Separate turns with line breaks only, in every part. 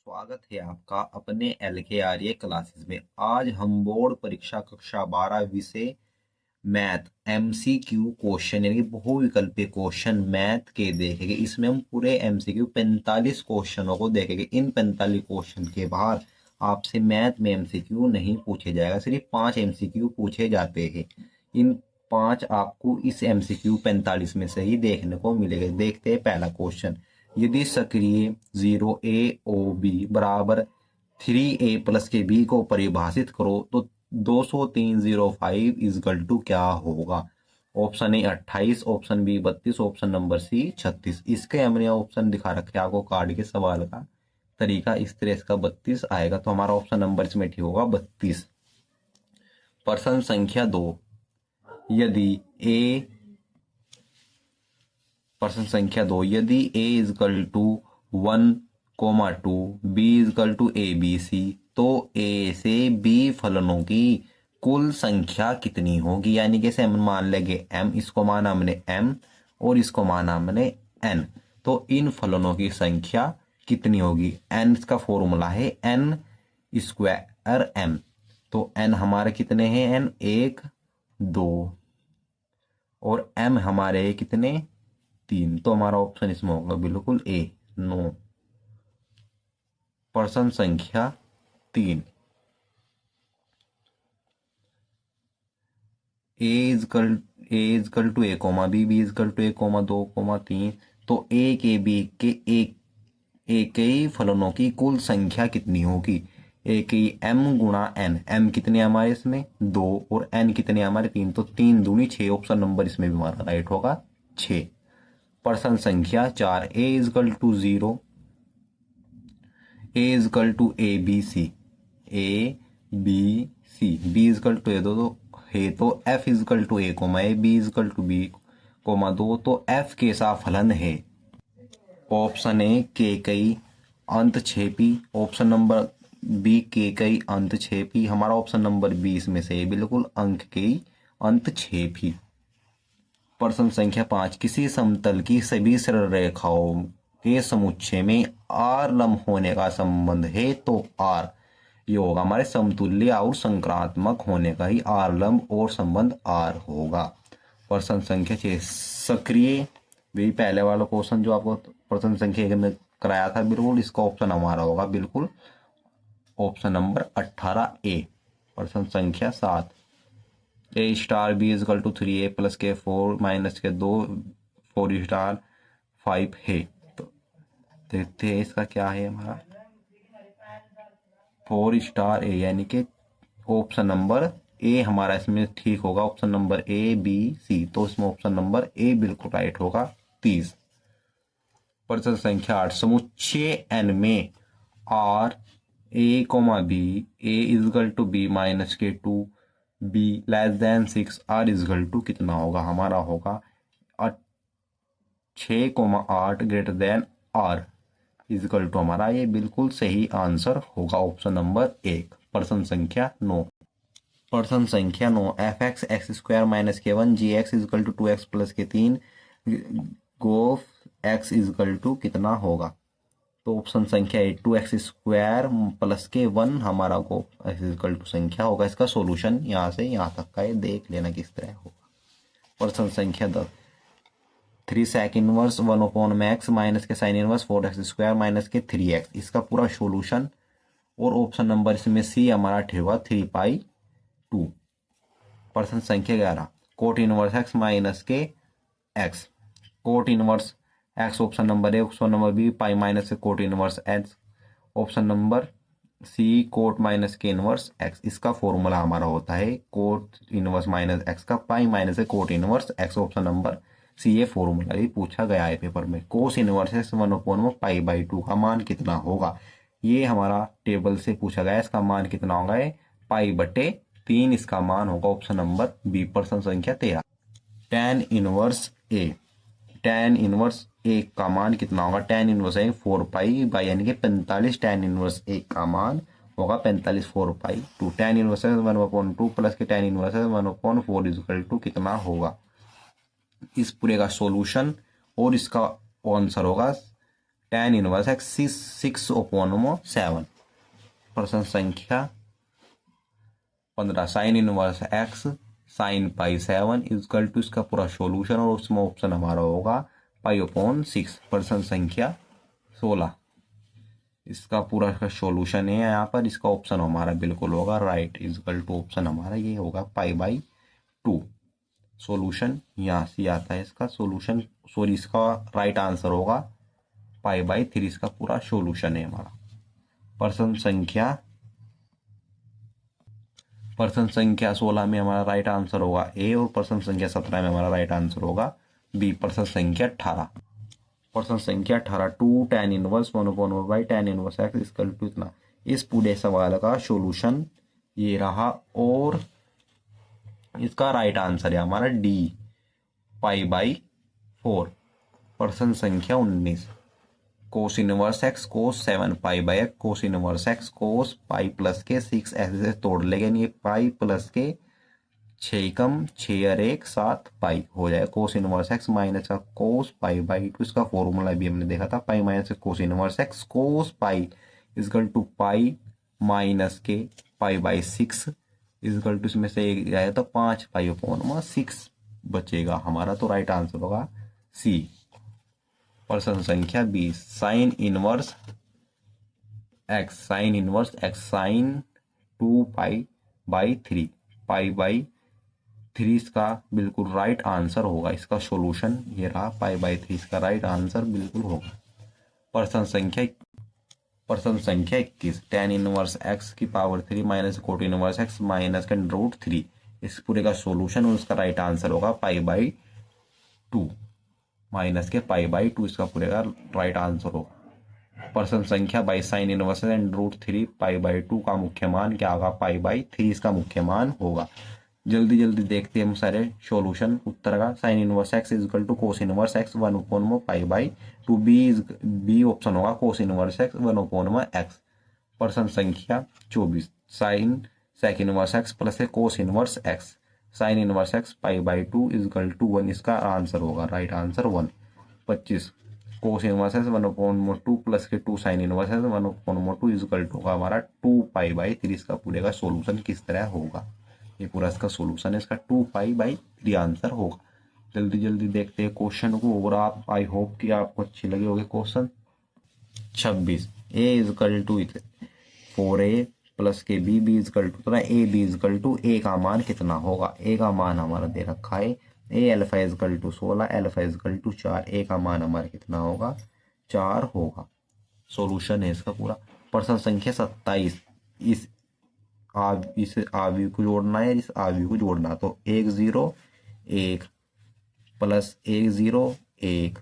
स्वागत है आपका अपने LKRA क्लासेस में। आज हम बोर्ड परीक्षा कक्षा 12 विषय मैथ MCQ क्वेश्चन यानी कि बहुविकल्पीय क्वेश्चन मैथ के देखेंगे। इसमें हम पूरे MCQ 45 क्वेश्चनों को देखेंगे। इन 45 क्वेश्चन के बाहर आपसे मैथ में MCQ नहीं पूछे जाएगा, सिर्फ 5 MCQ पूछे जाते हैं। इन 5 आपको इस MCQ 45 में से ही देखने को मिलेगा। देखते हैं पहला क्वेश्चन। यदि सक्रिय 0a_o_b बराबर 3a प्लस के b को परिभाषित करो तो 20305 इजकल टू क्या होगा। Option A 28, option B 32, option number C 36। इसके हमने ऑप्शन दिखा रखे आपको कार्ड के सवाल का तरीका। इस तरह इसका 32 आएगा तो हमारा ऑप्शन नंबर इसमें ठीक होगा 32। प्रश्न संख्या 2। यदि a is equal to 1,2 b is equal to ABC तो a से b फलनों की कुल संख्या कितनी होगी। यानी कि हम मान लेंगे m, इसको माना हमने m और इसको माना हमने n, तो इन फलनों की संख्या कितनी होगी। n इसका फॉर्मूला है n स्क्वायर m, तो n हमारे कितने हैं, n 1 2 और m हमारे कितने 3, तो हमारा ऑप्शन इसमें होगा बिल्कुल ए 9। प्रश्न संख्या 3। A equal to a comma b is equal to a comma 2 comma 3 तो a के b के एक ही फलनों की कुल संख्या कितनी होगी। एक ही m गुणा n, m कितने हमारे इसमें 2 और n कितने हमारे 3, तो 3 दूनी 6। ऑप्शन नंबर इसमें भी हमारा राइट होगा 6। प्रश्न संख्या 4। a is equal to 0, a is equal to ABC, ABC, b is equal to a 2 है तो f is equal to a comma a, b is equal to b comma 2 तो f कैसा फलन है। ऑप्शन ए के कई अंत 6p, ऑप्शन नंबर बी के कई अंत 6p, हमारा ऑप्शन नंबर 20 में से बिल्कुल अंक के अंत 6p। प्रश्न संख्या 5। किसी समतल की सभी सरल रेखाओं के समुच्चय में r लंब होने का संबंध है तो r ये होगा हमारे समतुल्य और संक्रात्मक होने का ही r लंब और संबंध r होगा। प्रश्न संख्या 6। सक्रिय वही पहले वाला क्वेश्चन जो आपको प्रश्न संख्या 1 में कराया था, बिल्कुल इसका ऑप्शन हमारा होगा बिल्कुल ऑप्शन नंबर 18A। प्रश्न संख्या 7। a star b is equal to 3a plus के 4 माइनस के 2 4 स्टार 5 है, तो देखते हैं इसका क्या है हमारा 4 स्टार a, यानी कि ऑप्शन नंबर ए हमारा इसमें ठीक होगा। ऑप्शन नंबर ABC, तो इसमें ऑप्शन नंबर ए बिल्कुल राइट होगा 30। प्रश्न संख्या 8। समुच्चय n में r a comma b, a is equal to b minus के 2 b less than 6 r is equal to कितना होगा। हमारा होगा 6,8 greater than r is equal to हमारा ये बिल्कुल सही आंसर होगा ऑप्शन नंबर 1। प्रश्न संख्या 9। प्रश्न संख्या 9। fx x स्क्वायर माइनस के 1 gx is equal to 2x plus के 3 गोफ x इजकल टू कितना होगा। तो ऑप्शन संख्या 8 2x स्क्वायर प्लस के 1 हमारा गोफ x इजकल टू संख्या होगा। इसका सॉल्यूशन यहाँ से यहाँ तक का ये देख लेना किस तरह होगा। प्रश्न संख्या 10। 3 sec इनवर्स 1/max माइनस के sine inverse 4x square minus के 3x, इसका पूरा सॉल्यूशन और ऑप्शन नंबर इसमें सी हमारा ठीक होगा 3/2। प्रश्न संख्या 11। कोट इनवर्स x माइनस के x, cot inverse x option number A, option number B pi minus के cot inverse x, option number C cot minus के इनवर्स x। इसका फॉर्मूला हमारा होता है कोट इनवर्स माइनस x का pi minus के cot inverse x। Option number C ये formula भी पूछा गया है पेपर में। कोस इनवर्स x 1/π/2 का मान कितना होगा, ये हमारा टेबल से पूछा गया है। इसका मान कितना होगा, π/3 इसका मान होगा ऑप्शन नंबर बी। प्रश्न संख्या 13। tan inverse a, tan inverse a का मान कितना होगा। tan इनवर्स a 4π यानी कि 45, tan इनवर्स a का मान होगा 45 4/2। tan इनवर्स 1/2 प्लस के tan इनवर्स 1/4 इजकल टू कितना होगा। इस पूरे का सॉल्यूशन और इसका आंसर होगा tan इनवर्स एक्स 6/7। प्रश्न संख्या 15 sine inverse x sine pi 7 is equal to इसका पूरा सॉल्यूशन और उसमें ऑप्शन हमारा होगा पाई/6। प्रश्न संख्या 16 इसका पूरा का सॉल्यूशन है यहाँ पर, इसका ऑप्शन हमारा बिल्कुल होगा राइट इजकल टू ऑप्शन हमारा ये होगा पाई/2। सॉल्यूशन यहाँ से आता है इसका सॉल्यूशन, सॉरी इसका राइट आंसर होगा पाई/3। इसका पूरा सॉल्यूशन है हमारा। प्रश्न संख्या 16 में हमारा राइट आंसर होगा ए और प्रश्न संख्या 17 में हमारा राइट आंसर होगा बी। प्रश्न संख्या 18 2 tan inverse 1/tan inverse x equal to इतना। इस पूरे सवाल का सॉल्यूशन ये रहा और इसका राइट आंसर है हमारा डी पाई/4। प्रश्न संख्या 19 कोस इनवर्स एक्स कोस 7 पाई/x कोस inverse x cos pi plus के 6 ऐसे तोड़ लेंगे, ये पाई प्लस के 6 कम 6 और 1 7 पाई हो जाए। कोस इनवर्स एक्स माइनस का कोस पाई/2 इसका फॉर्मूला भी हमने देखा था, pi minus cos inverse x cos pi is equal to pi minus के पाई/6 इजकल टू इसमें से एक जाए तो 5 पाई/6 बचेगा हमारा, तो राइट आंसर होगा सी। प्रश्न संख्या 20 साइन इनवर्स एक्स साइन 2 पाई/3 पाई/3 इसका बिल्कुल राइट आंसर होगा। इसका सॉल्यूशन ये रहा पाई/3 इसका राइट आंसर बिल्कुल होगा। प्रश्न संख्या 21 tan इनवर्स एक्स की power 3 minus cot inverse x minus का √3 इस पूरे का सॉल्यूशन और उसका राइट आंसर होगा पाई/2 माइनस के पाई/2 इसका पूरे का राइट आंसर होगा। प्रश्न संख्या 22 साइन इनवर्स एंड √3 पाई/2 का मुख्य मान क्या होगा? पाई/3 इसका मुख्य मान होगा। जल्दी जल्दी देखते हैं हम सारे सॉल्यूशन उत्तर का। Sine inverse x is equal to cos inverse x 1/में पाई/2 बी ऑप्शन होगा कोस इनवर्स एक्स 1/x। प्रश्न संख्या 24 sine sec inverse x plus cos inverse x sine inverse x पाई/2 इजकल टू 1 इसका आंसर होगा right answer 1। 25 cos inverse x 1/2 plus के 2 sine inverse x 1/2 equal to होगा हमारा 2 पाई/3 इसका पूरे का सॉल्यूशन किस तरह होगा? ये पूरा इसका सॉल्यूशन है, इसका 2 पाई/3 आंसर होगा। जल्दी जल्दी देखते हैं क्वेश्चन को और आप आई होप कि आपको अच्छी लगे होगी question. 26 a equal to 4a plus के b equal to a b equal to a का मान कितना होगा? ए का मान हमारा दे रखा है a alpha equal to 16 alpha equal to 4 a का मान हमारा कितना होगा? 4 होगा। सॉल्यूशन है इसका पूरा। प्रश्न संख्या 27 इस आव्यूह को जोड़ना है, इस आव्यूह को जोड़ना, तो 1 0 1 प्लस 1 0 1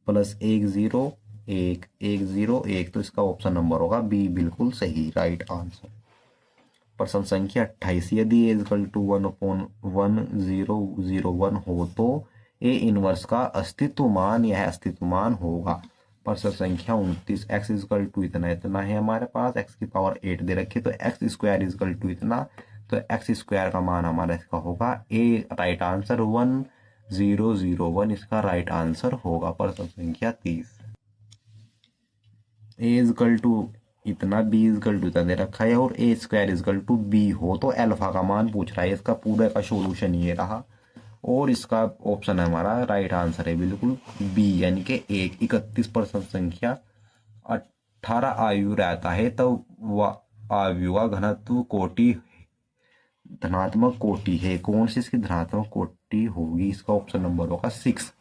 प्लस 1 0 1 1 0 1, तो इसका ऑप्शन नंबर होगा बी बिल्कुल सही राइट आंसर। प्रश्न संख्या 28 यदि ए इजकल टू 1/1001 हो तो ए इनवर्स का अस्तित्व मान यह अस्तित्व मान होगा। प्रश्न संख्या 29 एक्स इजकल टू इतना इतना है हमारे पास, एक्स की पावर 8 दे रखी है, तो एक्स स्क्वायर इजकल टू इतना, तो एक्स स्क्वायर का मान हमारा इसका होगा ए राइट आंसर 1001 इसका राइट आंसर होगा। प्रश्न संख्या 30 ए इजकल टू इतना बी इजकल टू इतना दे रखा है और ए स्क्वायर इजकल टू बी हो तो अल्फा का मान पूछ रहा है। इसका पूरे का सॉल्यूशन ये रहा और इसका ऑप्शन हमारा राइट आंसर है बिल्कुल बी यानी कि 31। प्रश्न संख्या 18 आयु रहता है तो वह आयु का घनत्व कोटि धनात्मक कोटि है, कौन सी इसकी धनात्मक कोटि होगी? इसका ऑप्शन नंबर होगा 6।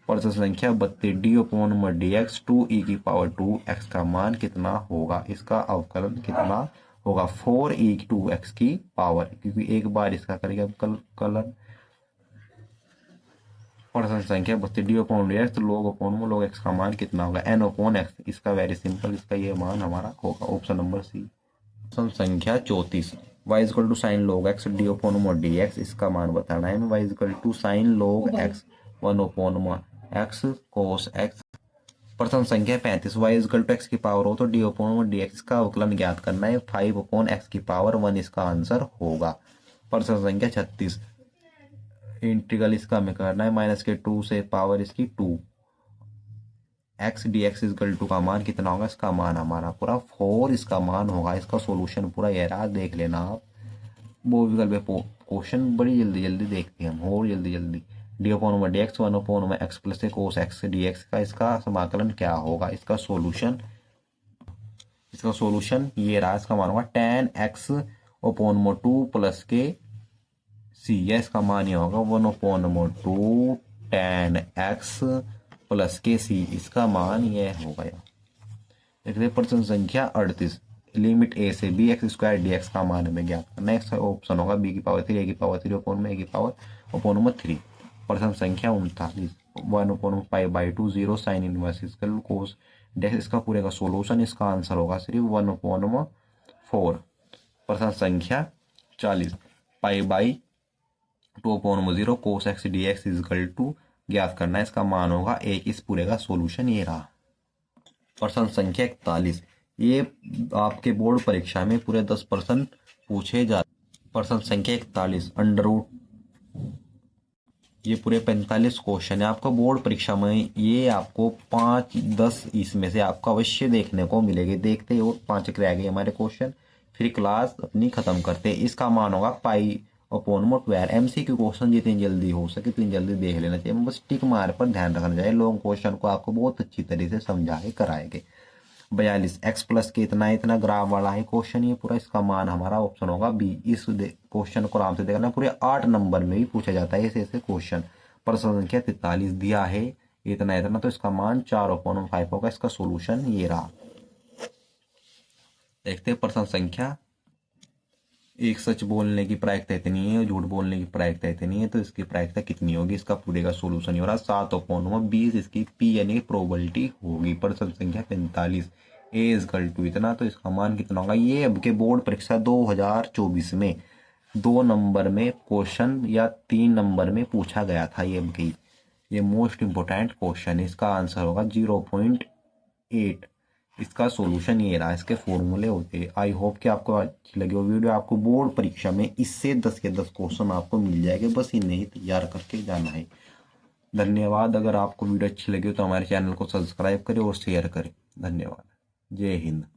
प्रश्न संख्या 32 d/dx 2e⁻²x का मान कितना होगा? इसका अवकलन कितना होगा? 4e⁻² की पावर, क्योंकि एक बार इसका करेंगे अवकलन। प्रश्न संख्या 32 d/dx तो log x का मान कितना होगा? n/x, इसका वेरी सिंपल, इसका ये मान हमारा होगा ऑप्शन नंबर सी। प्रश्न संख्या 34 y is equal to sine log x d/dx इसका मान बताना है। y is equal to sine log x 1/x cos x। प्रश्न संख्या 35 y इजकल टू x की पावर हो तो d/dx का अवकलन ज्ञात करना है। 5/x की पावर 1 इसका आंसर होगा। प्रश्न संख्या 36 इंटीग्रल इसका हमें करना है -2 से पावर इसकी 2 x d x is equal to का मान कितना होगा, इसका मान हमारा पूरा 4 इसका मान होगा। इसका सॉल्यूशन पूरा ये रहा, देख लेना आप। वो विकल्प पे क्वेश्चन बड़ी जल्दी जल्दी देखते हैं हम, और जल्दी जल्दी। डी अपॉन में डी एक्स, वन अपॉन में एक्स प्लस कोस एक्स डी एक्स का इसका समाकलन क्या होगा, इसका सॉल्यूशन ये रहा। इसका मान होगा टेन एक्स अपॉन में 2 प्लस के सी, या इसका मान ये होगा 1 अपॉन में 2 टेन एक्स प्लस के सी, इसका मान ये होगा। देखते प्रश्न संख्या 38, लिमिट ए से B x square d x का मान हमें ज्ञात करना है। नेक्स्ट ऑप्शन होगा बी की पावर 3 ए की पावर 3 अपॉन में ए की पावर अपॉन में 3। प्रश्न संख्या 39, 1 upon pi by 2 0 sine inverse equal cos डेक्स, इसका पूरे का सोल्यूशन, इसका आंसर होगा सिर्फ 1 अपॉन में 4। प्रश्न संख्या 40, पाई बाई 2 अपॉन में 0 cos x d x is equal to ज्ञात करना है, इसका मान होगा 1। इस पूरे का सोल्यूशन ये रहा। प्रश्न संख्या 41, ये आपके बोर्ड परीक्षा में पूरे 10% पूछे जाते। प्रश्न संख्या 41, अंडर रूट, ये पूरे 45 क्वेश्चन है आपको बोर्ड परीक्षा में। ये आपको 5-10 इसमें से आपको अवश्य देखने को मिलेंगे। देखते और 5 रह गए हमारे क्वेश्चन, फिर क्लास अपनी खत्म करते। इसका मान होगा पाई अपॉन में 12। MCQ क्वेश्चन जितनी जल्दी हो सके इतनी जल्दी देख लेना चाहिए, बस टिक मार पर ध्यान रखना चाहिए। लॉन्ग क्वेश्चन को आपको बहुत अच्छी तरीके से समझा के कराएंगे। 42, एक्स प्लस के इतना इतना ग्राफ वाला है क्वेश्चन ये पूरा, इसका मान हमारा ऑप्शन होगा बी। इस क्वेश्चन को आराम से देखना, पूरे 8 नंबर में भी पूछा जाता है ऐसे ऐसे क्वेश्चन। प्रश्न संख्या 43 दिया है इतना इतना, तो इसका मान 4/5 होगा। इसका सोल्यूशन ये रहा। देखते हैं प्रश्न संख्या, एक सच बोलने की प्रायिकता इतनी है और झूठ बोलने की प्रायिकता इतनी है, तो इसकी प्रायिकता कितनी होगी, इसका पूरे का सोल्यूशन ये हो रहा 7/20 इसकी पी यानी कि प्रोबेबिलिटी होगी। प्रश्न संख्या 45, ए इजकल टू इतना, तो इसका मान कितना होगा। ये अब के बोर्ड परीक्षा 2024 में 2 नंबर में क्वेश्चन या 3 नंबर में पूछा गया था। ये अब की ये मोस्ट इंपोर्टेंट क्वेश्चन है, इसका आंसर होगा 0.8। इसका सॉल्यूशन ये रहा, इसके फॉर्मूले होते हैं। आई होप कि आपको अच्छी लगी वो वीडियो। आपको बोर्ड परीक्षा में इससे 10 के 10 क्वेश्चन आपको मिल जाएंगे, बस इन्हें ही तैयार करके जाना है। धन्यवाद। अगर आपको वीडियो अच्छी लगी हो तो हमारे चैनल को सब्सक्राइब करें और शेयर करें। धन्यवाद। जय हिंद।